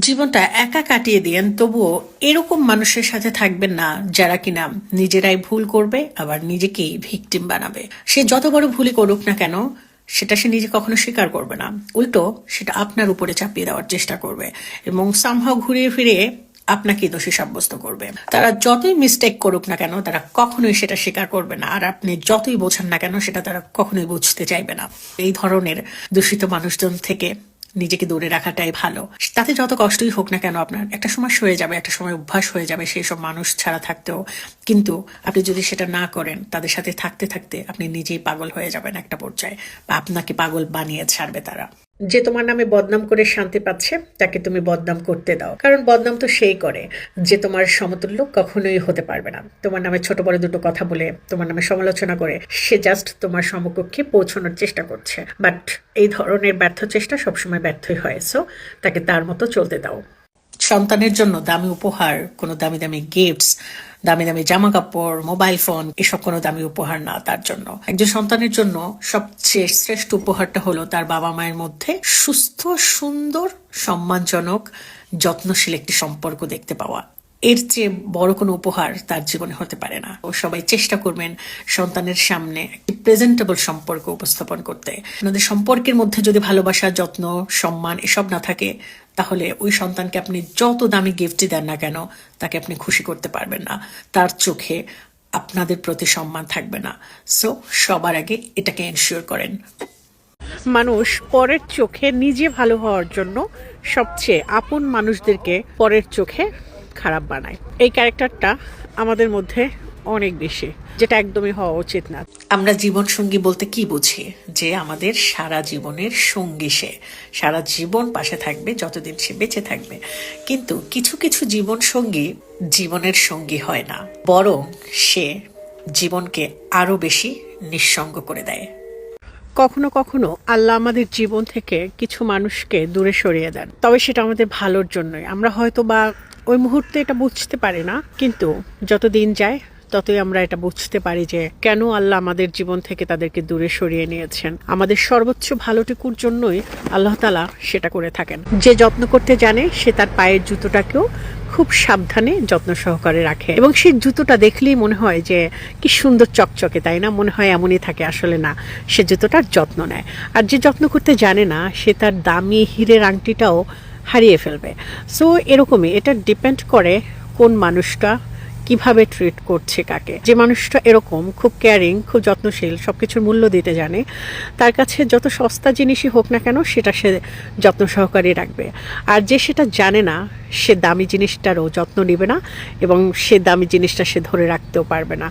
জীবনটা একা কাটিয়ে দিয়েন, তবুও এরকম মানুষের সাথে থাকবেন না যারা কিনা নিজেরাই ভুল করবে আবার নিজেকেই ভিকটিম বানাবে। সে যত বড় ভুলই করুক না কেন, সেটা সে নিজে কখনো স্বীকার করবে না, উল্টো সেটা আপনার উপরে চাপিয়ে দেওয়ার চেষ্টা করবে এবং সামহাও ঘুরিয়ে ফিরিয়ে আপনাকে দোষী সাব্যস্ত করবে। তারা যতই মিস্টেক করুক না কেন, তারা কখনোই সেটা স্বীকার করবে না, আর আপনি যতই বোঝান না কেন সেটা তারা কখনোই বুঝতে চাইবে না। এই ধরনের দূষিত মানুষজন থেকে নিজেকে দূরে রাখাটাই ভালো। তাতে যত কষ্টই হোক না কেন, আপনার একটা সময় সয়ে যাবে, একটা সময় অভ্যাস হয়ে যাবে সেই সব মানুষ ছাড়া থাকতেও। কিন্তু আপনি যদি সেটা না করেন, তাদের সাথে থাকতে থাকতে আপনি নিজেই পাগল হয়ে যাবেন একটা পর্যায়ে, বা আপনাকে পাগল বানিয়ে ছাড়বে তারা। যে তোমার নামে বদনাম করে শান্তি পাচ্ছে, তাকে তুমি বদনাম করতে দাও, কারণ বদনাম তো সেই করে যে তোমার সমতুল্য কখনোই হতে পারবে না। তোমার নামে ছোট বড় দুটো কথা বলে, তোমার নামে সমালোচনা করে সে জাস্ট তোমার সমকক্ষে পৌঁছানোর চেষ্টা করছে, বাট এই ধরনের ব্যর্থ চেষ্টা সবসময় ব্যর্থই হয়। সো তাকে তার মতো চলতে দাও। সন্তানের জন্য দামি উপহার, কোনো দামি দামি গিফটস, দামি দামি জামা কাপড়, মোবাইল ফোন, এসব কোনো দামি উপহার না তার জন্য। একজন সন্তানের জন্য সবচেয়ে শ্রেষ্ঠ উপহারটা হলো তার বাবা মায়ের মধ্যে সুস্থ, সুন্দর, সম্মানজনক, যত্নশীল একটি সম্পর্ক দেখতে পাওয়া। এর চেয়ে বড় কোনো উপহার তার জীবনে হতে পারে না। ও সবাই চেষ্টা করবেন সন্তানের সামনে একটি প্রেজেন্টেবল সম্পর্ক উপস্থাপন করতে। আপনাদের সম্পর্কের মধ্যে যদি ভালোবাসা, যত্ন, সম্মান এসব না থাকে, তাহলে ওই সন্তানকে আপনি যত দামি গিফটই দেন না কেন, তাকে আপনি খুশি করতে পারবেন না। তার চোখে আপনাদের প্রতি সম্মান থাকবে না। সো সবার আগে এটাকে এনশিওর করেন। মানুষ পরের চোখে নিজে ভালো হওয়ার জন্য সবচেয়ে আপন মানুষদেরকে পরের চোখে খারাপ বানায়। এই ক্যারেক্টারটা আমাদের মধ্যে অনেক বেশি, যেটা একদমই হওয়া উচিত না। আমরা জীবন সঙ্গী বলতে কি বুঝি? যে আমাদের সারা জীবনের সঙ্গী, সে সারা জীবন পাশে থাকবে যতদিন সে বেঁচে থাকবে। কিন্তু কিছু কিছু জীবন সঙ্গী জীবনের সঙ্গী হয় না, বরং সে জীবনকে আরো বেশি নিঃসঙ্গ করে দেয়। কখনো কখনো আল্লাহ আমাদের জীবন থেকে কিছু মানুষকে দূরে সরিয়ে দেন, তবে সেটা আমাদের ভালোর জন্যই। আমরা হয়তো বা ওই মুহূর্তে এটা বুঝতে পারি না, কিন্তু যত দিন যায় ততই আমরা এটা বুঝতে পারি যে কেন আল্লাহ আমাদের জীবন থেকে তাদেরকে দূরে সরিয়ে নিয়েছেন। আমাদের সর্বোচ্চ ভালোটুকুর জন্যই আল্লাহ তাআলা সেটা করে থাকেন। যে যত্ন করতে জানে সে তার পায়ের জুতোটাকেও খুব সাবধানে যত্ন সহকারে রাখে, এবং সেই জুতোটা দেখলেই মনে হয় যে কি সুন্দর চকচকে, তাই না? মনে হয় এমনই থাকে, আসলে না, সে জুতোটার যত্ন নেয়। আর যে যত্ন করতে জানে না, সে তার দামি হীরের আংটিটাও হারিয়ে ফেলবে। সো এরকমই, এটা ডিপেন্ড করে কোন মানুষটা কিভাবে ট্রিট করছে কাকে। যে মানুষটা এরকম খুব কেয়ারিং, খুব যত্নশীল, সবকিছুর মূল্য দিতে জানে, তার কাছে যত সস্তা জিনিসই হোক না কেন সেটা সে যত্ন সহকারে রাখবে। আর যে সেটা জানে না, সে দামি জিনিসটারও যত্ন নেবে না, এবং সে দামি জিনিসটা সে ধরে রাখতেও পারবে না।